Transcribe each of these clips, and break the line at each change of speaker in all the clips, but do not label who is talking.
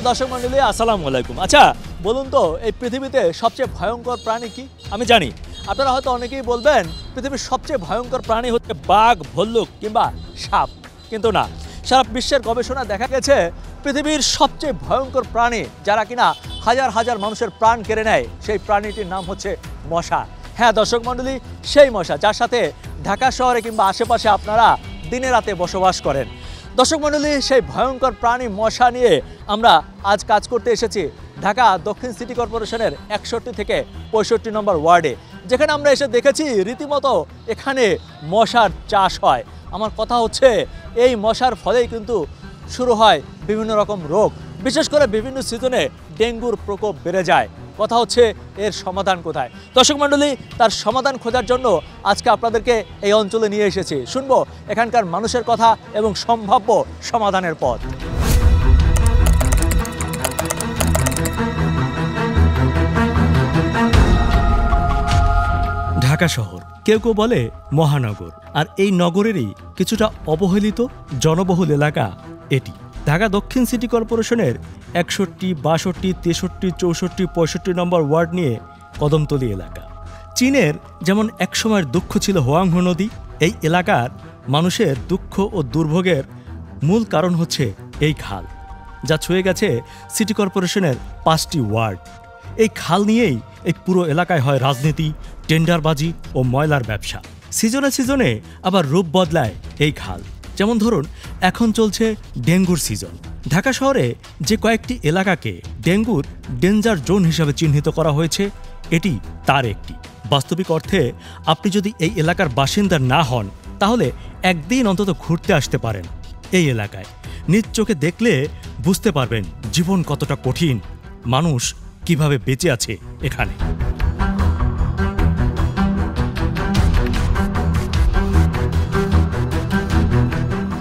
দর্শক মণ্ডলী, আসসালামু আলাইকুম। আচ্ছা বলুন তো, এই পৃথিবীতে সবচেয়ে ভয়ঙ্কর প্রাণী কি? আমি জানি আপনারা হয়তো অনেকেই বলবেন পৃথিবীর সবচেয়ে ভয়ঙ্কর প্রাণী হচ্ছে বাঘ, ভল্লুক কিংবা সাপ, কিন্তু না। সারা বিশ্বের গবেষণা দেখা গেছে পৃথিবীর সবচেয়ে ভয়ঙ্কর প্রাণী, যারা কিনা হাজার হাজার মানুষের প্রাণ কেড়ে নেয়, সেই প্রাণীটির নাম হচ্ছে মশা। হ্যাঁ দর্শক মণ্ডলী, সেই মশা যার সাথে ঢাকা শহরে কিংবা আশেপাশে আপনারা দিনে রাতে বসবাস করেন। দর্শক মণ্ডলী, সেই ভয়ঙ্কর প্রাণী মশা নিয়ে আমরা আজ কাজ করতে এসেছি ঢাকা দক্ষিণ সিটি কর্পোরেশনের 61 থেকে 65 নম্বর ওয়ার্ডে, যেখানে আমরা এসে দেখেছি রীতিমতো এখানে মশার চাষ হয়। আমার কথা হচ্ছে, এই মশার ফলেই কিন্তু শুরু হয় বিভিন্ন রকম রোগ, বিশেষ করে বিভিন্ন সিজনে ডেঙ্গুর প্রকোপ বেড়ে যায়। কথা হচ্ছে এর সমাধান কোথায়? দর্শক মণ্ডলী, তার সমাধান খোঁজার জন্য আজকে আপনাদেরকে এই অঞ্চলে নিয়ে এসেছি। শুনবো এখানকার মানুষের কথা এবং সম্ভাব্য সমাধানের পথ। ঢাকা শহর কেউ কেউ বলে মহানগর, আর এই নগরেরই কিছুটা অবহেলিত জনবহুল এলাকা এটি। ঢাকা দক্ষিণ সিটি কর্পোরেশনের 61, 62, 63, 64, 65 নম্বর ওয়ার্ড নিয়ে কদমতলী এলাকা। চীনের যেমন একসময়ের দুঃখ ছিল হোয়াংহো নদী, এই এলাকার মানুষের দুঃখ ও দুর্ভোগের মূল কারণ হচ্ছে এই খাল, যা ছুঁয়ে গেছে সিটি কর্পোরেশনের 5টি ওয়ার্ড। এই খাল নিয়েই এই পুরো এলাকায় হয় রাজনীতি, টেন্ডারবাজি ও ময়লার ব্যবসা। সিজনে সিজনে আবার রূপ বদলায় এই খাল। যেমন ধরুন, এখন চলছে ডেঙ্গুর সিজন। ঢাকা শহরে যে কয়েকটি এলাকাকে ডেঙ্গুর ডেঞ্জার জোন হিসাবে চিহ্নিত করা হয়েছে, এটি তার একটি। বাস্তবিক অর্থে আপনি যদি এই এলাকার বাসিন্দা না হন, তাহলে একদিন অন্তত ঘুরতে আসতে পারেন এই এলাকায়। নিজ চোখে দেখলে বুঝতে পারবেন জীবন কতটা কঠিন, মানুষ কিভাবে বেঁচে আছে এখানে।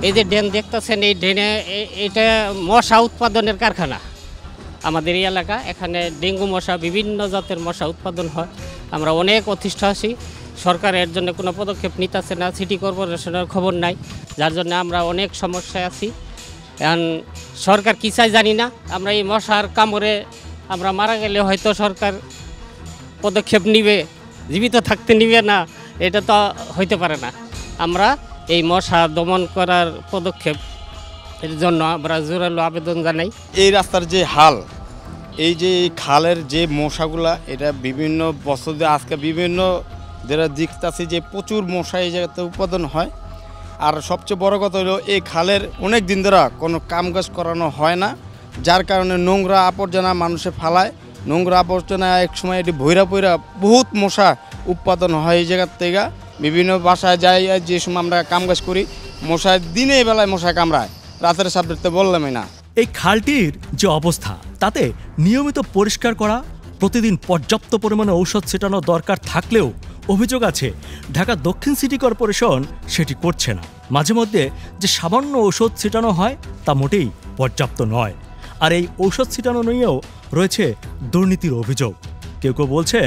এই যে ড্রেন দেখতেছেন, এই ড্রেনে এটা মশা উৎপাদনের কারখানা। আমাদের এই এলাকা, এখানে ডেঙ্গু মশা, বিভিন্ন জাতের মশা উৎপাদন হয়। আমরা অনেক অতিষ্ঠ আছি, সরকার এর জন্য কোনো পদক্ষেপ নিতেছে না, সিটি কর্পোরেশনের খবর নাই, যার জন্য আমরা অনেক সমস্যায় আছি। এখন সরকার কী চাই জানি না। আমরা এই মশার কামড়ে আমরা মারা গেলে হয়তো সরকার পদক্ষেপ নিবে, জীবিত থাকতে নিবে না, এটা তো হইতে পারে না। আমরা এই মশা দমন করার পদক্ষেপ এর জন্য আমরা জোরালো আবেদন জানাই।
এই রাস্তার যে হাল, এই যে খালের যে মশাগুলা, এটা বিভিন্ন বছর আজকে বিভিন্ন যারা দেখতেছি যে প্রচুর মশা এই জায়গাতে উৎপাদন হয়। আর সবচেয়ে বড় কথা হলো, এই খালের অনেক দিন ধরে কোনো কামকাজ করানো হয় না, যার কারণে নোংরা আবর্জনা মানুষে ফালায়। নোংরা আবর্জনা এক সময় এটি ভৈরা পইরা বহুত মশা উৎপাদন হয় এই জায়গার থেকে। বিভিন্ন বাসায় যাই, যে সময় আমরা কামকাজ করি, মশায় দিনের বেলায় মশা কামড়ায়, রাতের সাবজেক্টে বললামই না।
এই খালটির যে অবস্থা, তাতে নিয়মিত পরিষ্কার করা, প্রতিদিন পর্যাপ্ত পরিমাণে ঔষধ ছেটানো দরকার থাকলেও অভিযোগ আছে ঢাকা দক্ষিণ সিটি কর্পোরেশন সেটি করছে না। মাঝে মধ্যে যে সামান্য ঔষধ ছিটানো হয় তা মোটেই পর্যাপ্ত নয়। আর এই ঔষধ ছিটানো নিয়েও রয়েছে দুর্নীতির অভিযোগ। কেউ কেউ বলছে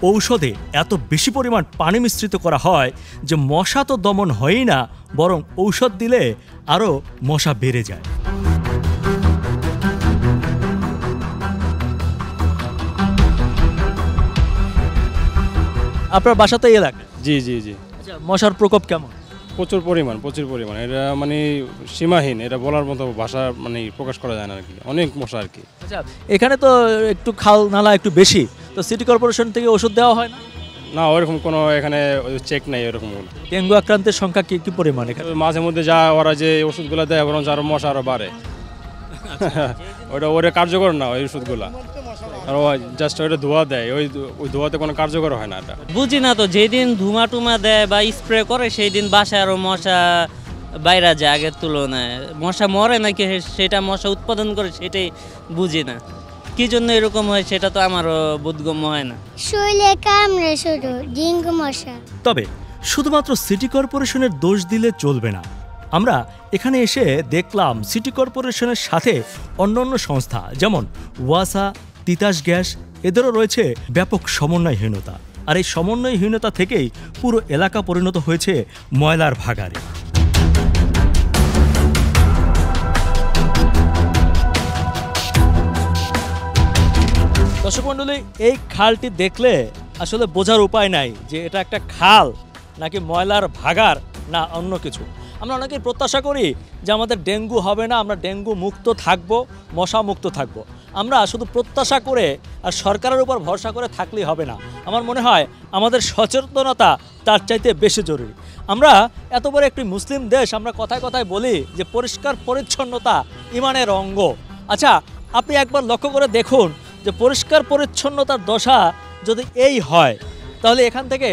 ঔষধে এত বেশি পরিমাণ পানি মিশ্রিত করা হয় যে মশা তো দমন হয়ই না, বরং ঔষধ দিলে আরও মশা বেড়ে যায়। আপনার বাসা তো এই এলাকা?
জি জি জি।
আচ্ছা, মশার প্রকোপ কেমন?
প্রচুর পরিমাণ এটা মানে সীমাহীন, এটা বলার মতো ভাষা মানে প্রকাশ করা যায় না আর কি। অনেক মশা আর কি।
আচ্ছা, এখানে তো একটু খাল নালা একটু বেশি, তো সিটি কর্পোরেশন থেকে ওষুধ দেওয়া হয় না?
না, ওইরকম কোনো এখানে চেক নাই এরকম।
ডেঙ্গু আক্রান্তের সংখ্যা কি পরিমাণ এখানে?
মাঝে মধ্যে যা ওরা যে ওষুধগুলো দেয়, বরং আরও মশা আরও বাড়ে। ওটা কার্যকর না ওই ওষুধগুলা, আর জাস্ট ওইটা ধোয়া দেয়, ওই ধোয়াতে কোনো কার্যকর হয় না। এটা
বুঝি না তো, যেদিন ধুমা টুমা দেয় বা স্প্রে করে সেই দিন বাসায় আরও মশা বাইরে যায় আগের তুলনায়। মশা মরে নাকি সেটা মশা উৎপাদন করে সেটাই বুঝি না। কি জন্য এরকম হয় সেটা তো আমারও বোধগম্য হয় না।
শরীরে কামড়ে শুধু ডেঙ্গু মশা।
তবে শুধুমাত্র সিটি কর্পোরেশনের দোষ দিলে চলবে না। আমরা এখানে এসে দেখলাম সিটি কর্পোরেশনের সাথে অন্যান্য সংস্থা যেমন ওয়াসা, তিতাস গ্যাস, এদেরও রয়েছে ব্যাপক সমন্বয়হীনতা। আর এই সমন্বয়হীনতা থেকেই পুরো এলাকা পরিণত হয়েছে ময়লার ভাগাড়ে। দর্শক মণ্ডলী, এই খালটি দেখলে আসলে বোঝার উপায় নাই যে এটা একটা খাল নাকি ময়লার ভাগার না অন্য কিছু। আমরা অনেকেই প্রত্যাশা করি যে আমাদের ডেঙ্গু হবে না, আমরা ডেঙ্গু মুক্ত থাকবো, মশা মুক্ত থাকবো। আমরা শুধু প্রত্যাশা করে আর সরকারের উপর ভরসা করে থাকলেই হবে না। আমার মনে হয় আমাদের সচেতনতা তার চাইতে বেশি জরুরি। আমরা এত বড় একটি মুসলিম দেশ, আমরা কথায় কথায় বলি যে পরিষ্কার পরিচ্ছন্নতা ইমানের অঙ্গ। আচ্ছা, আপনি একবার লক্ষ্য করে দেখুন যে পরিষ্কার পরিচ্ছন্নতার দশা যদি এই হয়, তাহলে এখান থেকে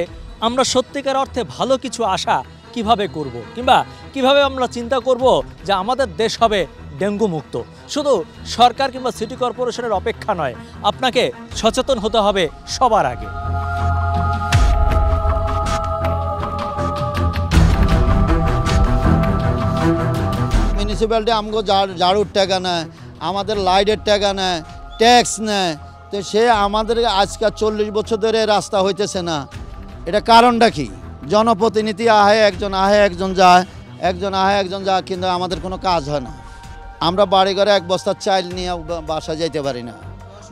আমরা সত্যিকার অর্থে ভালো কিছু আশা কিভাবে করব, কিংবা কিভাবে আমরা চিন্তা করব যে আমাদের দেশ হবে ডেঙ্গু মুক্ত। শুধু সরকার কিংবা সিটি কর্পোরেশনের অপেক্ষা নয়, আপনাকে সচেতন হতে হবে সবার আগে।
মিউনিসিপ্যালিটি আমগো ঝাড়ুর টাকা নেয়, আমাদের লাইটের টাকা নেয়, ট্যাক্স নেয়, তো সে আমাদের আজকে 40 বছর ধরে রাস্তা হইতেছে না। এটা কারণটা কি? জনপ্রতিনিধি আহে একজন, আহে একজন যায়, একজন আহে একজন যায়, কিন্তু আমাদের কোনো কাজ হয় না। আমরা বাড়ি ঘরে এক বস্তা চাল নিয়ে বাসা যাইতে পারি না,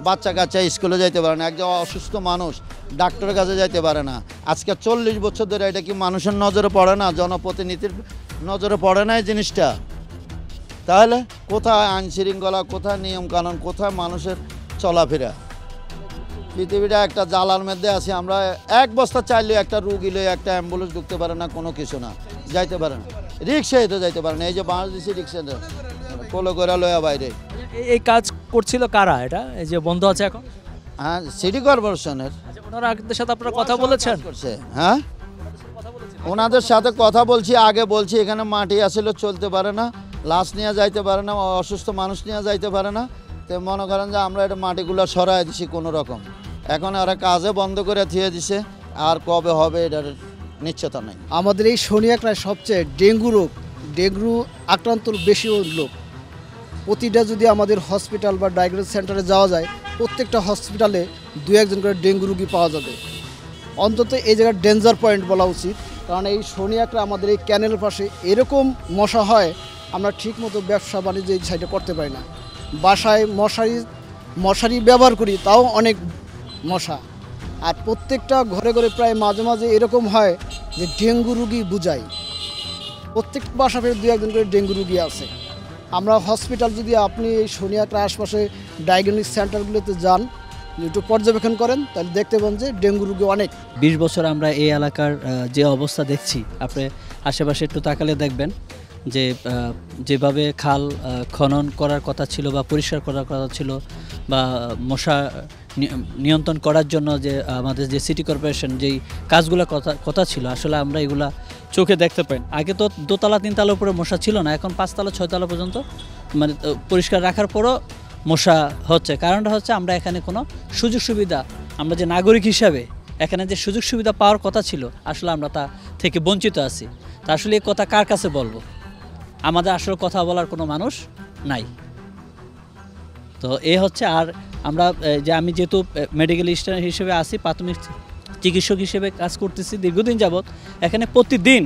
বাচ্চা কাচ্চা স্কুলে যাইতে পারে না, একজন অসুস্থ মানুষ ডাক্তারের কাছে যাইতে পারে না। আজকে 40 বছর ধরে এটা কি মানুষের নজরে পড়ে না? জনপ্রতিনিধির নজরে পড়ে না এই জিনিসটা? তাহলে কোথায় আইন শৃঙ্খলা, কোথায় নিয়ম কানুন, কোথায় মানুষের চলাফেরা? পৃথিবীটা একটা জ্বালার মধ্যে আছি আমরা। এক বস্তা চাইলে একটা রুগী লয়ে একটা অ্যাম্বুলেন্স ঢুকতে পারে না, কোনো কিছু না, যাইতে পারে না, রিক্সায় তো যাইতে পারে না। এই যে বাংলাদেশি রিক্সা কোলো করে লয়া বাইরে।
এই কাজ করছিল কারা? এটা এই যে বন্ধ আছে এখন?
হ্যাঁ, সিটি কর্পোরেশনের।
ওনারা আগের সাথে আপনারা কথা বলেছেন?
করছে, হ্যাঁ, ওনাদের সাথে কথা বলছি, আগে বলছি এখানে মাটি আসলে চলতে পারে না, লাশ নিয়ে যাইতে পারে না, অসুস্থ মানুষ নিয়ে যাইতে পারে না। তো মনে করেন যে আমরা এটা মাটিগুলো সরাই দিছি কোনো রকম। এখন ওরা কাজে বন্ধ করে দিয়ে দিছে, আর কবে হবে এটার নিশ্চয়তা নেই।
আমাদের এই শনিয়াকড়ায় সবচেয়ে ডেঙ্গু আক্রান্ত বেশি লোক। প্রতিটা যদি আমাদের হসপিটাল বা ডায়াগনোসিস সেন্টারে যাওয়া যায়, প্রত্যেকটা হসপিটালে 2-1 করে ডেঙ্গু রোগী পাওয়া যাবে। অন্তত এই জায়গার ডেঞ্জার পয়েন্ট বলা উচিত, কারণ এই শনিয়াকড়া আমাদের এই ক্যানেলের পাশে এরকম মশা হয়, আমরা ঠিকমতো ব্যবসা বাণিজ্য এই সাইডে করতে পারি না। বাসায় মশারি ব্যবহার করি, তাও অনেক মশা। আর প্রত্যেকটা ঘরে ঘরে প্রায় মাঝে মাঝে এরকম হয় যে ডেঙ্গু রুগী বুঝাই, প্রত্যেক বাসা ফের 2-1 করে ডেঙ্গু রুগী আছে। আমরা হসপিটাল, যদি আপনি এই শনিয়াকড়া আশপাশে ডায়াগনস্টিক সেন্টারগুলোতে যান, একটু পর্যবেক্ষণ করেন, তাহলে দেখতে পান যে ডেঙ্গু রুগী অনেক।
20 বছর আমরা এই এলাকার যে অবস্থা দেখছি, আপনি আশেপাশে একটু তাকালে দেখবেন যে যেভাবে খাল খনন করার কথা ছিল বা পরিষ্কার করার কথা ছিল, বা মশা নিয়ন্ত্রণ করার জন্য যে আমাদের যে সিটি কর্পোরেশন যেই কাজগুলো কথা ছিল, আসলে আমরা এগুলা চোখে দেখতে পাই। আগে তো 2তলা 3তলার উপরে মশা ছিল না, এখন 5তলা 6তলা পর্যন্ত মানে পরিষ্কার রাখার পরও মশা হচ্ছে। কারণটা হচ্ছে আমরা এখানে কোনো সুযোগ সুবিধা, আমরা যে নাগরিক হিসাবে এখানে যে সুযোগ সুবিধা পাওয়ার কথা ছিল, আসলে আমরা তা থেকে বঞ্চিত আছি। তা আসলে এই কথা কার কাছে বলবো? আমাদের আসলে কথা বলার কোনো মানুষ নাই। তো এই হচ্ছে। আর আমরা যে আমি যেহেতু মেডিকেল স্টাফ হিসেবে আছি, প্রাথমিক চিকিৎসক হিসেবে কাজ করতেছি দীর্ঘদিন যাবৎ, এখানে প্রতিদিন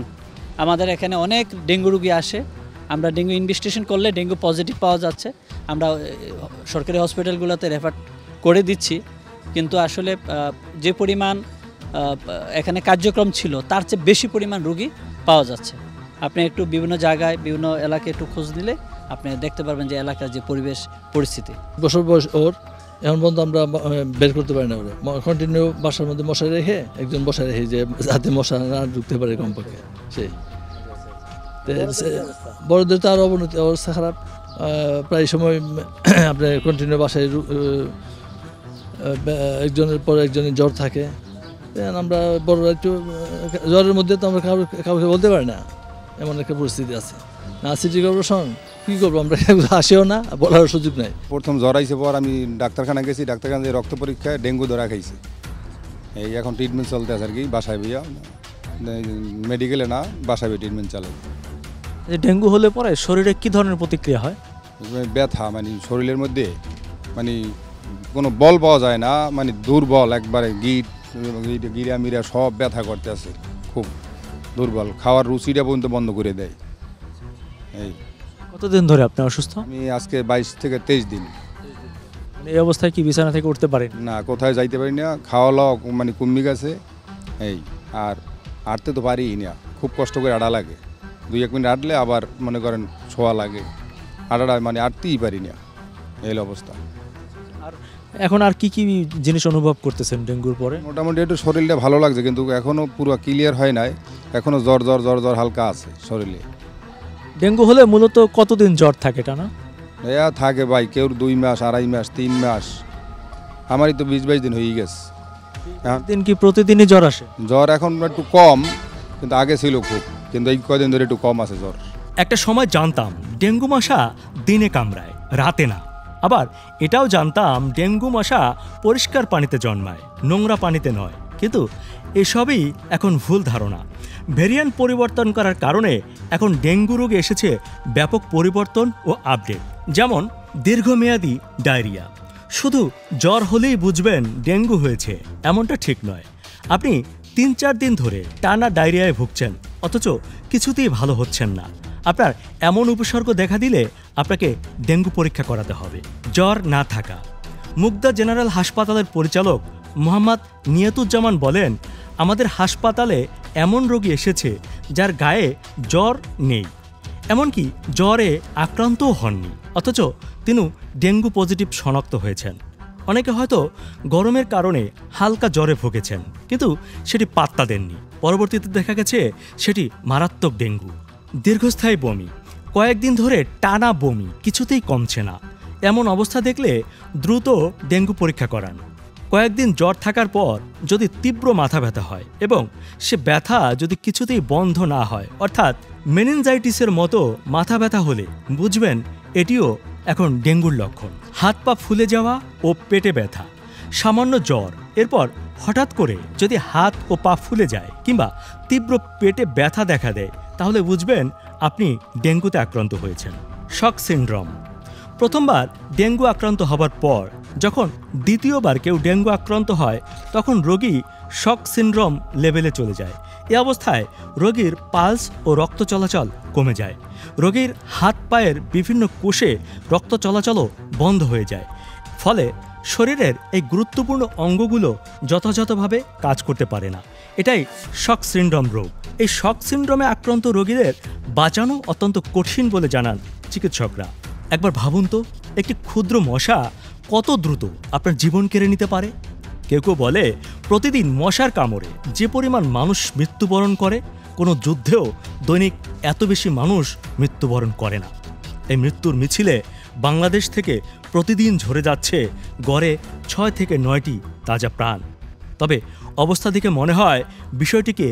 আমাদের এখানে অনেক ডেঙ্গু রোগী আসে। আমরা ডেঙ্গু ইনভেস্টিগেশন করলে ডেঙ্গু পজিটিভ পাওয়া যাচ্ছে, আমরা সরকারি হসপিটালগুলোতে রেফার করে দিচ্ছি। কিন্তু আসলে যে পরিমাণ এখানে কার্যক্রম ছিল, তার চেয়ে বেশি পরিমাণ রোগী পাওয়া যাচ্ছে। আপনি একটু বিভিন্ন জায়গায় বিভিন্ন এলাকায় একটু খোঁজ দিলে আপনি দেখতে পারবেন যে এলাকার যে পরিবেশ পরিস্থিতি।
বছর বয়স ওর, এখন পর্যন্ত আমরা বের করতে পারি না। ওরা কন্টিনিউ বাসার মধ্যে মশারি রেখে, একজন বসায় রেখে, যে যাতে মশা না ঢুকতে পারে কমপক্ষে। সেই বড়দের তো আরও অবনতি, অবস্থা খারাপ। প্রায় সময় আপনার কন্টিনিউ বাসায় একজনের পর একজনের জ্বর থাকে। আমরা বড়রা একটু জ্বরের মধ্যে তো আমরা কাউকে বলতে পারি না, এমন একটা পরিস্থিতি আছে। না সিটি কর্পোরেশন কী করবো, আমরা আসেও না, বলার সুযোগ নাই।
প্রথম জ্বর আইসে পর আমি ডাক্তারখানা গেছি, ডাক্তারখানায় রক্ত পরীক্ষায় ডেঙ্গু ধরা খাইছি। এই এখন ট্রিটমেন্ট চলতে আছে আর কি, বাসায় বইয়া, মেডিকেলে না, বাসায় ট্রিটমেন্ট চলে।
ডেঙ্গু হলে পরে শরীরে কি ধরনের প্রতিক্রিয়া হয়?
ব্যথা, মানে শরীরের মধ্যে মানে কোনো বল পাওয়া যায় না, মানে দুর্বল একবারে, গিরা মিরা সব ব্যথা করতে আছে, খুব দুর্বল। খাওয়ার রুচিটা পর্যন্ত বন্ধ করে দেয়। এই
কতদিন ধরে আপনি অসুস্থ?
আমি আজকে 22 থেকে 23 দিন।
এই অবস্থায় কি বিছানা থেকে উঠতে পারেন?
না, কোথায় যাইতে পারি না, খাওয়া দাওয়া মানে কমে গেছে এই, আর হাঁটতে তো পারি না, খুব কষ্ট করে হাঁটা লাগে, 2-1 মিনিট হাঁটলে আবার মনে করেন ছোঁয়া লাগে, হাঁটাটা মানে হাঁটতেই পারি না, এই অবস্থা।
এখন আর কি কি জিনিস অনুভব করতেছেন ডেঙ্গুর পরে?
মোটামুটি একটু শরীরটা ভালো লাগছে, কিন্তু এখনও পুরো ক্লিয়ার হয় নাই, এখনও জ্বর জ্বর জ্বর জ্বর হালকা আছে শরীরে।
ডেঙ্গু হলে মূলত কতদিন জ্বর থাকে টানা?
থাকে ভাই, কেউ 2 মাস, 2.5 মাস, 3 মাস, আমারই তো 20-22 দিন হয়ে গেছে।
দিন কি প্রতিদিনই জ্বর আসে?
জ্বর এখন একটু কম, কিন্তু আগে ছিল খুব, কিন্তু এই কয়দিন ধরে একটু কম আছে জ্বর।
একটা সময় জানতাম ডেঙ্গু মশা দিনে কামড়ায়, রাতে না। আবার এটাও জানতাম ডেঙ্গু মশা পরিষ্কার পানিতে জন্মায়, নোংরা পানিতে নয়। কিন্তু এসবই এখন ভুল ধারণা। ভেরিয়েন্ট পরিবর্তন করার কারণে এখন ডেঙ্গু রোগে এসেছে ব্যাপক পরিবর্তন ও আপডেট। যেমন দীর্ঘমেয়াদী ডায়রিয়া। শুধু জ্বর হলেই বুঝবেন ডেঙ্গু হয়েছে এমনটা ঠিক নয়। আপনি 3-4 দিন ধরে টানা ডায়রিয়ায় ভুগছেন, অথচ কিছুতেই ভালো হচ্ছেন না। আপনার এমন উপসর্গ দেখা দিলে আপনাকে ডেঙ্গু পরীক্ষা করাতে হবে। জ্বর না থাকা। মুগদা জেনারেল হাসপাতালের পরিচালক মোহাম্মদ নিয়াতুজ্জামান বলেন, আমাদের হাসপাতালে এমন রোগী এসেছে যার গায়ে জ্বর নেই, এমনকি জ্বরে আক্রান্তও হননি, অথচ তিনি ডেঙ্গু পজিটিভ শনাক্ত হয়েছেন। অনেকে হয়তো গরমের কারণে হালকা জ্বরে ভুগেছেন, কিন্তু সেটি পাত্তা দেননি। পরবর্তীতে দেখা গেছে সেটি মারাত্মক ডেঙ্গু। দীর্ঘস্থায়ী বমি। কয়েকদিন ধরে টানা বমি কিছুতেই কমছে না। এমন অবস্থা দেখলে দ্রুত ডেঙ্গু পরীক্ষা করান। কয়েকদিন জ্বর থাকার পর যদি তীব্র মাথা ব্যথা হয় এবং সে ব্যথা যদি কিছুতেই বন্ধ না হয়, অর্থাৎ মেনিনজাইটিসের মতো মাথা ব্যথা হলে বুঝবেন এটিও এখন ডেঙ্গুর লক্ষণ। হাত পা ফুলে যাওয়া ও পেটে ব্যথা। সামান্য জ্বর, এরপর হঠাৎ করে যদি হাত ও পা ফুলে যায় কিংবা তীব্র পেটে ব্যথা দেখা দেয়, তাহলে বুঝবেন আপনি ডেঙ্গুতে আক্রান্ত হয়েছেন। Shock syndrome. প্রথমবার ডেঙ্গু আক্রান্ত হবার পর যখন দ্বিতীয়বার কেউ ডেঙ্গু আক্রান্ত হয়, তখন রোগী শক সিনড্রোম লেভেলে চলে যায়। এ অবস্থায় রোগীর পালস ও রক্ত চলাচল কমে যায়। রোগীর হাত পায়ের বিভিন্ন কোষে রক্ত চলাচলও বন্ধ হয়ে যায়। ফলে শরীরের এই গুরুত্বপূর্ণ অঙ্গগুলো যথাযথভাবে কাজ করতে পারে না। এটাই শক সিনড্রোম রোগ। এই শক সিনড্রোমে আক্রান্ত রোগীদের বাঁচানো অত্যন্ত কঠিন বলে জানান চিকিৎসকরা। একবার ভাবুন তো, একটি ক্ষুদ্র মশা কত দ্রুত আপনার জীবন কেড়ে নিতে পারে। কেউ কেউ বলে প্রতিদিন মশার কামড়ে যে পরিমাণ মানুষ মৃত্যুবরণ করে, কোনো যুদ্ধেও দৈনিক এত বেশি মানুষ মৃত্যুবরণ করে না। এই মৃত্যুর মিছিলে বাংলাদেশ থেকে প্রতিদিন ঝরে যাচ্ছে গড়ে 6 থেকে 9টি তাজা প্রাণ। তবে অবস্থা দেখে মনে হয় বিষয়টিকে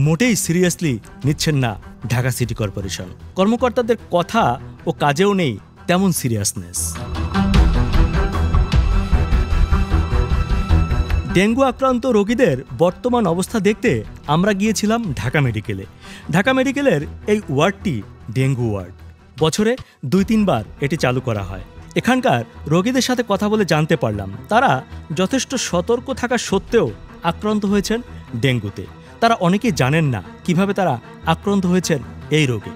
মোটেই সিরিয়াসলি নিচ্ছেন না ঢাকা সিটি কর্পোরেশন। কর্মকর্তাদের কথা ও কাজেও নেই তেমন সিরিয়াসনেস। ডেঙ্গু আক্রান্ত রোগীদের বর্তমান অবস্থা দেখতে আমরা গিয়েছিলাম ঢাকা মেডিকেলে। ঢাকা মেডিকেলের এই ওয়ার্ডটি ডেঙ্গু ওয়ার্ড। বছরে 2-3 বার এটি চালু করা হয়। এখানকার রোগীদের সাথে কথা বলে জানতে পারলাম তারা যথেষ্ট সতর্ক থাকা সত্ত্বেও আক্রান্ত হয়েছেন ডেঙ্গুতে। তারা অনেকেই জানেন না কিভাবে তারা আক্রান্ত হয়েছেন এই রোগে।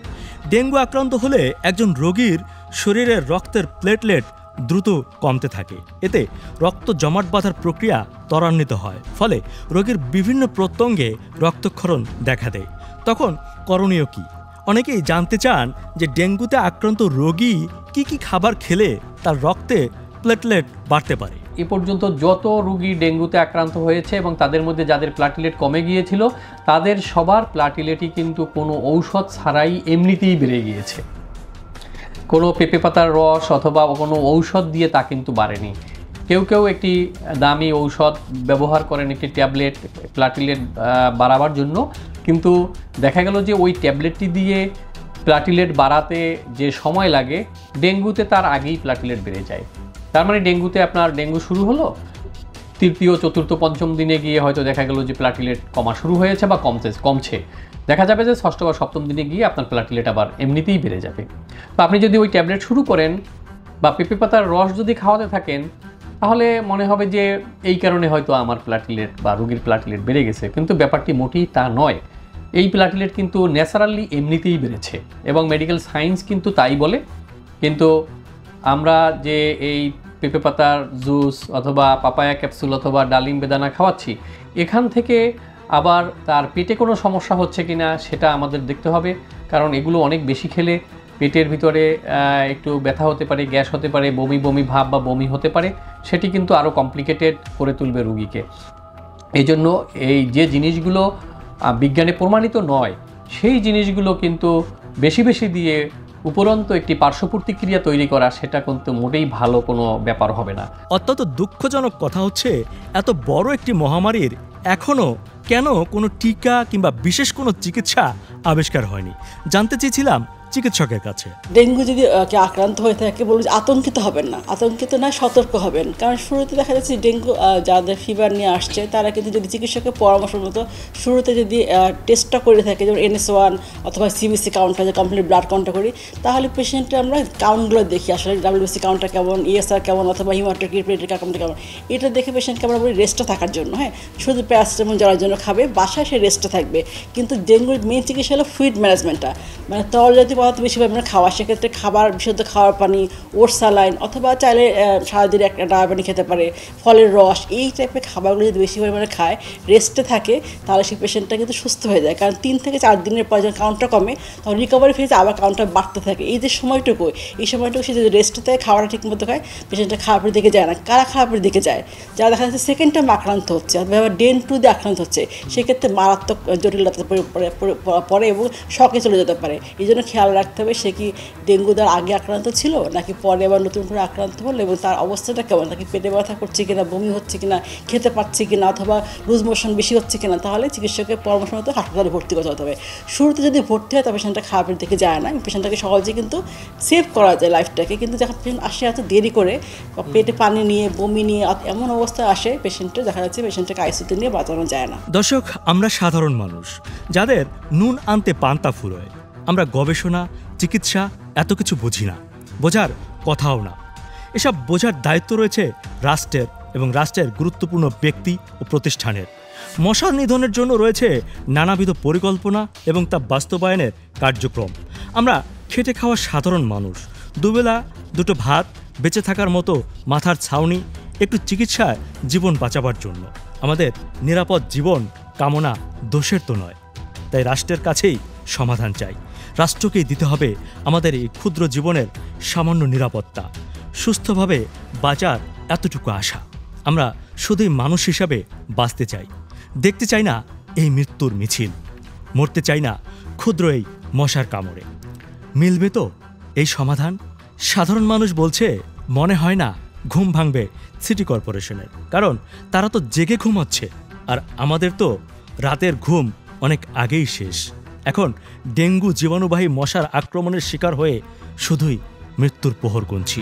ডেঙ্গু আক্রান্ত হলে একজন রোগীর শরীরের রক্তের প্লেটলেট দ্রুত কমতে থাকে। এতে রক্ত জমাট বাঁধার প্রক্রিয়া ত্বরান্বিত হয়, ফলে রোগীর বিভিন্ন প্রত্যঙ্গে রক্তক্ষরণ দেখা দেয়। তখন করণীয় কি? অনেকেই জানতে চান যে ডেঙ্গুতে আক্রান্ত রোগী কি কি খাবার খেলে তার রক্তে প্লেটলেট বাড়তে পারে।
এ পর্যন্ত যত রোগী ডেঙ্গুতে আক্রান্ত হয়েছে এবং তাদের মধ্যে যাদের প্লাটিলেট কমে গিয়েছিল, তাদের সবার প্লাটিলেটই কিন্তু কোনো ঔষধ ছাড়াই এমনিতেই বেড়ে গিয়েছে। কোনো পেঁপে পাতার রস অথবা কোনো ঔষধ দিয়ে তা কিন্তু বাড়েনি। কেউ কেউ একটি দামি ঔষধ ব্যবহার করেন, একটি ট্যাবলেট প্লাটিলেট বাড়াবার জন্য, কিন্তু দেখা গেল যে ওই ট্যাবলেটটি দিয়ে প্লাটিলেট বাড়াতে যে সময় লাগে, ডেঙ্গুতে তার আগেই প্লাটিলেট বেড়ে যায়। তার মানে ডেঙ্গুতে আপনার ডেঙ্গু শুরু হলো, 3য়, 4র্থ, 5ম দিনে গিয়ে হয়তো দেখা গেল যে প্লাটিলেট কমা শুরু হয়েছে বা কমছে। দেখা যাবে যে 6ষ্ঠ বা 7ম দিনে গিয়ে আপনার প্লাটিলেট আবার এমনিতেই বেড়ে যাবে। তো আপনি যদি ওই ট্যাবলেট শুরু করেন বা পেঁপে পাতার রস যদি খাওয়াতে থাকেন, তাহলে মনে হবে যে এই কারণে হয়তো আমার প্লাটিলেট বা রোগীর প্লাটিলেট বেড়ে গেছে, কিন্তু ব্যাপারটি মোটেই তা নয়। এই প্লাটিলেট কিন্তু ন্যাচারালি এমনিতেই বেড়েছে এবং মেডিকেল সায়েন্স কিন্তু তাই বলে। কিন্তু আমরা যে এই পেঁপে পাতার জুস অথবা পাপায়া ক্যাপসুল অথবা ডালিম বেদানা খাওয়াচ্ছি, এখান থেকে আবার তার পেটে কোনো সমস্যা হচ্ছে কি না সেটা আমাদের দেখতে হবে। কারণ এগুলো অনেক বেশি খেলে পেটের ভিতরে একটু ব্যথা হতে পারে, গ্যাস হতে পারে, বমি বমি ভাব বা বমি হতে পারে, সেটি কিন্তু আরও কমপ্লিকেটেড করে তুলবে রুগীকে। এই জন্য এই যে জিনিসগুলো বিজ্ঞানে প্রমাণিত নয় সেই জিনিসগুলো কিন্তু বেশি বেশি দিয়ে উপরন্তু একটি পার্শ্ব প্রতিক্রিয়া তৈরি করা, সেটা কিন্তু মোটেই ভালো কোনো ব্যাপার হবে না।
অত্যন্ত দুঃখজনক কথা হচ্ছে, এত বড় একটি মহামারীর এখনও কেন কোনো টিকা কিংবা বিশেষ কোনো চিকিৎসা আবিষ্কার হয়নি। জানতে চেয়েছিলাম চিকিৎসকের কাছে।
ডেঙ্গু যদি আক্রান্ত হয়ে থাকে বলবো যে আতঙ্কিত হবেন না, আতঙ্কিত না সতর্ক হবেন। কারণ শুরুতে দেখা যাচ্ছে ডেঙ্গু যাদের ফিভার নিয়ে আসছে তারা কিন্তু যদি চিকিৎসকের পরামর্শ মতো শুরুতে যদি টেস্টটা করে থাকে, যেমন NS1 অথবা CBC কাউন্টটা, যে কমপ্লিট ব্লাড কাউন্টটা করি, তাহলে পেশেন্টের আমরা কাউন্টগুলো দেখি আসলে WBC কাউন্টটা কেমন, ESR কেমন অথবা হিমাটোক্রিট প্লেটের কাউন্টটা কেমন, এটা দেখে পেশেন্টকে আমরা বলি রেস্টে থাকার জন্য। হ্যাঁ, শুধু প্যারাসিটামল জ্বরের জন্য খাবে, বাসায় সে রেস্টে থাকবে। কিন্তু ডেঙ্গুর মেইন চিকিৎসা হলো ফ্লুইড ম্যানেজমেন্টটা, মানে তরল জাতীয় পদার্থ বেশি পরিমাণে খাওয়া। সেক্ষেত্রে খাবার বিশুদ্ধ খাওয়ার পানি, ওট স্যালাইন অথবা চাইলে সারাদিন একটা ডাবা পানি খেতে পারে, ফলের রস, এই টাইপের খাবারগুলো যদি বেশি পরিমাণে খায়, রেস্টে থাকে, তাহলে সেই পেশেন্টটা কিন্তু সুস্থ হয়ে যায়। কারণ 3 থেকে 4 দিনের পর যখন কাউন্টটা কমে তখন রিকভারি ফেজে আবার কাউন্টটা বাড়তে থাকে। এই যে সময়টুকু, এই সময়টুকু সে যদি রেস্টে থাকে, খাওয়াটা ঠিক মতো খায়, পেশেন্টটা খারাপের দিকে যায় না। কারা খারাপের দিকে যায়? যারা দেখা যাচ্ছে সেকেন্ড টাইম আক্রান্ত হচ্ছে অথবা ডেন 2 দিয়ে আক্রান্ত হচ্ছে, সেক্ষেত্রে মারাত্মক জটিলতা পড়ে এবং শকে চলে যেতে পারে। এই জন্য খেয়াল রাখতে হবে সে কি ডেঙ্গু দ্বারা আগে আক্রান্ত ছিল নাকি পরে আবার নতুন করে আক্রান্ত হলো, এবং তার অবস্থাটা কেমন, তাকে পেটে ব্যথা করছে কিনা, বমি হচ্ছে কিনা, খেতে পারছে কিনা অথবা লুজ মোশন বেশি হচ্ছে কিনা। তাহলে চিকিৎসকের পরামর্শ মতো হাসপাতালে ভর্তি করতে হতে হবে। শুরুতে যদি ভর্তি হয় তবে পেশেন্টটা খারাপের দিকে যায় না, পেশেন্টটাকে সহজে কিন্তু সেভ করা যায় লাইফটাকে। কিন্তু যখন পেশেন্ট আসে এত দেরি করে, পেটে পানি নিয়ে, বমি নিয়ে এমন অবস্থা আসে পেশেন্টের, দেখা যাচ্ছে পেশেন্টটাকে আইসিইউতে নিয়ে বাঁচানো যায় না।
দর্শক, আমরা সাধারণ মানুষ যাদের নুন আনতে পান্তা ফুরোয়। আমরা গবেষণা, চিকিৎসা এত কিছু বুঝি না, বোঝার কথাও না। এসব বোঝার দায়িত্ব রয়েছে রাষ্ট্রের এবং রাষ্ট্রের গুরুত্বপূর্ণ ব্যক্তি ও প্রতিষ্ঠানের। মশা নিধনের জন্য রয়েছে নানাবিধ পরিকল্পনা এবং তা বাস্তবায়নের কার্যক্রম। আমরা খেটে খাওয়া সাধারণ মানুষ, দুবেলা দুটো ভাত, বেঁচে থাকার মতো মাথার ছাউনি, একটু চিকিৎসায় জীবন বাঁচাবার জন্য। আমাদের নিরাপদ জীবন কামনা দোষের তো নয়, তাই রাষ্ট্রের কাছেই সমাধান চাই। রাষ্ট্রকেই দিতে হবে আমাদের এই ক্ষুদ্র জীবনের সামান্য নিরাপত্তা, সুস্থভাবে বাঁচার এতটুকু আশা। আমরা শুধুই মানুষ হিসাবে বাঁচতে চাই, দেখতে চাই না এই মৃত্যুর মিছিল, মরতে চাই না ক্ষুদ্র এই মশার কামড়ে। মিলবে তো এই সমাধান? সাধারণ মানুষ বলছে মনে হয় না ঘুম ভাঙবে সিটি কর্পোরেশনের, কারণ তারা তো জেগে ঘুমাচ্ছে, আর আমাদের তো রাতের ঘুম অনেক আগেই শেষ। এখন ডেঙ্গু জীবাণুবাহী মশার আক্রমণের শিকার হয়ে শুধুই মৃত্যুর প্রহর গুনছি।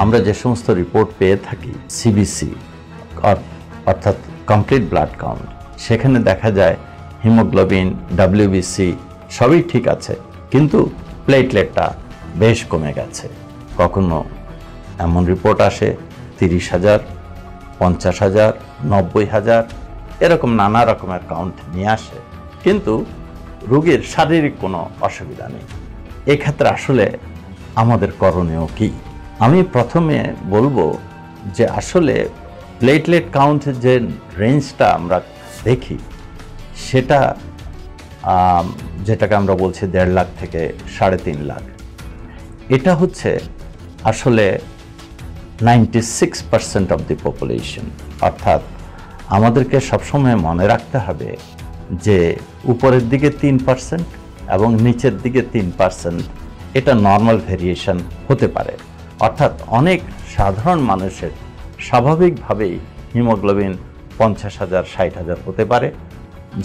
আমরা যে সমস্ত রিপোর্ট পেয়ে থাকি সিবিসি অর্থাৎ কমপ্লিট ব্লাড কাউন্ট, সেখানে দেখা যায় হিমোগ্লোবিন, WBC সবই ঠিক আছে, কিন্তু প্লেটলেটটা বেশ কমে গেছে। কখনো এমন রিপোর্ট আসে 30,000, 50,000, 90,000 এরকম নানা রকমের কাউন্ট নিয়ে আসে, কিন্তু রোগীর শারীরিক কোনো অসুবিধা নেই। এক্ষেত্রে আসলে আমাদের করণীয় কি? আমি প্রথমে বলবো যে আসলে প্লেটলেট কাউন্টের যে রেঞ্জটা আমরা দেখি, সেটা যেটাকে আমরা বলছি 1.5 লাখ থেকে 3.5 লাখ, এটা হচ্ছে আসলে 96% অফ দি পপুলেশন। অর্থাৎ আমাদেরকে সবসময় মনে রাখতে হবে যে উপরের দিকে 3% এবং নিচের দিকে 3% এটা নর্মাল ভেরিয়েশন হতে পারে। অর্থাৎ অনেক সাধারণ মানুষের স্বাভাবিকভাবেই হিমোগ্লোবিন 50,000, 60,000 হতে পারে,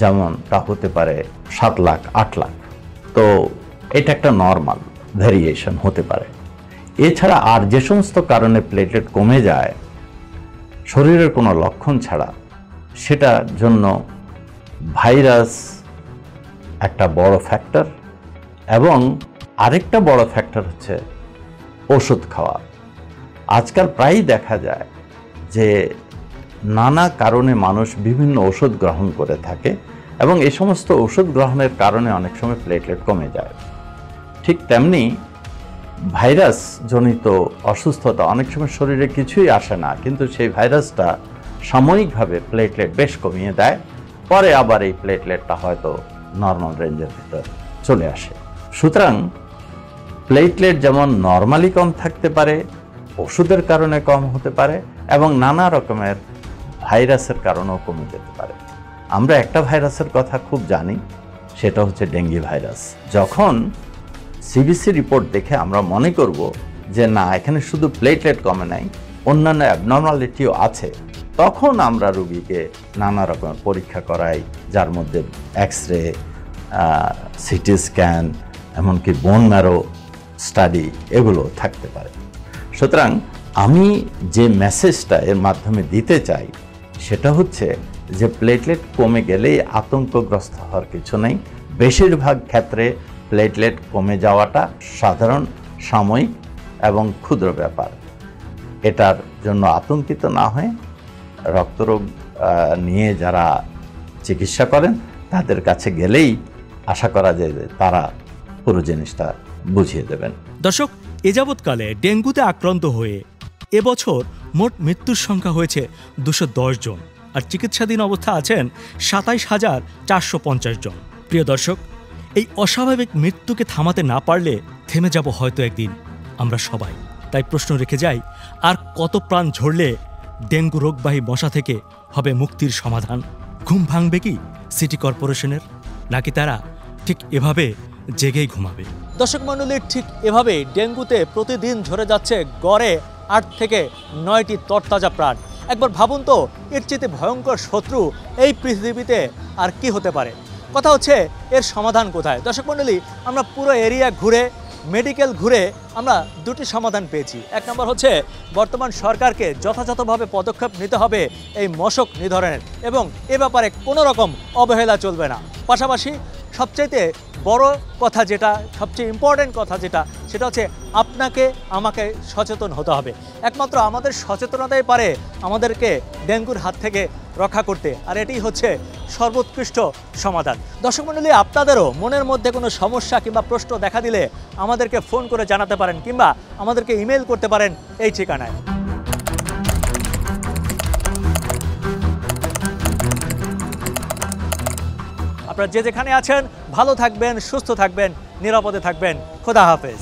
যেমন তা হতে পারে 7 লাখ, 8 লাখ। তো এটা একটা নর্মাল ভেরিয়েশন হতে পারে। এছাড়া আর যে সমস্ত কারণে প্লেটলেট কমে যায় শরীরের কোনো লক্ষণ ছাড়া, সেটার জন্য ভাইরাস একটা বড় ফ্যাক্টর, এবং আরেকটা বড় ফ্যাক্টর হচ্ছে ওষুধ খাওয়া। আজকাল প্রায়ই দেখা যায় যে নানা কারণে মানুষ বিভিন্ন ওষুধ গ্রহণ করে থাকে, এবং এই সমস্ত ওষুধ গ্রহণের কারণে অনেক সময় প্লেটলেট কমে যায়। ঠিক তেমনি ভাইরাস জনিত অসুস্থতা অনেক সময় শরীরে কিছুই আসে না, কিন্তু সেই ভাইরাসটা সাময়িকভাবে প্লেটলেট বেশ কমিয়ে দেয়, পরে আবার এই প্লেটলেটটা হয়তো নর্মাল রেঞ্জের ভিতর চলে আসে। সুতরাং প্লেটলেট যেমন নর্মালি কম থাকতে পারে, ওষুধের কারণে কম হতে পারে, এবং নানা রকমের ভাইরাসের কারণেও কমে যেতে পারে। আমরা একটা ভাইরাসের কথা খুব জানি, সেটা হচ্ছে ডেঙ্গি ভাইরাস। যখন সিবিসি রিপোর্ট দেখে আমরা মনে করব যে না, এখানে শুধু প্লেটলেট কমে নাই, অন্যান্য অ্যাবনর্মালিটিও আছে, তখন আমরা রোগীকে নানা রকমের পরীক্ষা করাই, যার মধ্যে এক্স-রে, সিটি স্ক্যান, এমনকি বোন ম্যারো স্টাডি এগুলো থাকতে পারে। সুতরাং আমি যে মেসেজটা এর মাধ্যমে দিতে চাই সেটা হচ্ছে যে প্লেটলেট কমে গেলেই আতঙ্কগ্রস্ত হওয়ার কিছু নেই। বেশিরভাগ ক্ষেত্রে প্লেটলেট কমে যাওয়াটা সাধারণ, সাময়িক এবং ক্ষুদ্র ব্যাপার। এটার জন্য আতঙ্কিত না হয়ে রক্তরোগ নিয়ে যারা চিকিৎসা করেন তাদের কাছে গেলেই আশা করা যায় যে তারা পুরো জিনিসটা বুঝিয়ে দেবেন।
দর্শক, এ যাবৎকালে ডেঙ্গুতে আক্রান্ত হয়ে এবছর মোট মৃত্যুর সংখ্যা হয়েছে 210 জন, আর চিকিৎসাধীন অবস্থা আছেন 27,450 জন। প্রিয় দর্শক, এই অস্বাভাবিক মৃত্যুকে থামাতে না পারলে থেমে যাব হয়তো একদিন আমরা সবাই। তাই প্রশ্ন রেখে যাই, আর কত প্রাণ ঝরলে ডেঙ্গু রোগবাহী মশা থেকে হবে মুক্তির সমাধান? ঘুম ভাঙবে কি সিটি কর্পোরেশনের, নাকি তারা ঠিক এভাবে জেগেই ঘুমাবে? দর্শক মণ্ডলী, ঠিক এভাবে ডেঙ্গুতে প্রতিদিন ঝরে যাচ্ছে গড়ে 8 থেকে 9টি তরতাজা প্রাণ। একবার ভাবুন তো, এর চেয়ে ভয়ঙ্কর শত্রু এই পৃথিবীতে আর কি হতে পারে? কথা হচ্ছে এর সমাধান কোথায়? দর্শক মণ্ডলী, আমরা পুরো এরিয়া ঘুরে, মেডিকেল ঘুরে আমরা দুটি সমাধান পেয়েছি। এক নম্বর হচ্ছে বর্তমান সরকারকে যথাযথভাবে পদক্ষেপ নিতে হবে এই মশক নিধনের, এবং এ ব্যাপারে কোনো রকম অবহেলা চলবে না। পাশাপাশি সবচাইতে বড় কথা যেটা, সবচেয়ে ইম্পর্টেন্ট কথা যেটা, সেটা হচ্ছে আপনাকে আমাকে সচেতন হতে হবে। একমাত্র আমাদের সচেতনতাই পারে আমাদেরকে ডেঙ্গুর হাত থেকে রক্ষা করতে, আর এটি হচ্ছে সর্বোৎকৃষ্ট সমাধান। দর্শক মণ্ডলী, আপনাদেরও মনের মধ্যে কোনো সমস্যা কিংবা প্রশ্ন দেখা দিলে আমাদেরকে ফোন করে জানাতে পারেন, কিংবা আমাদেরকে ইমেল করতে পারেন এই ঠিকানায়। আপনারা যে যেখানে আছেন ভালো থাকবেন, সুস্থ থাকবেন, নিরাপদে থাকবেন। খোদা হাফেজ।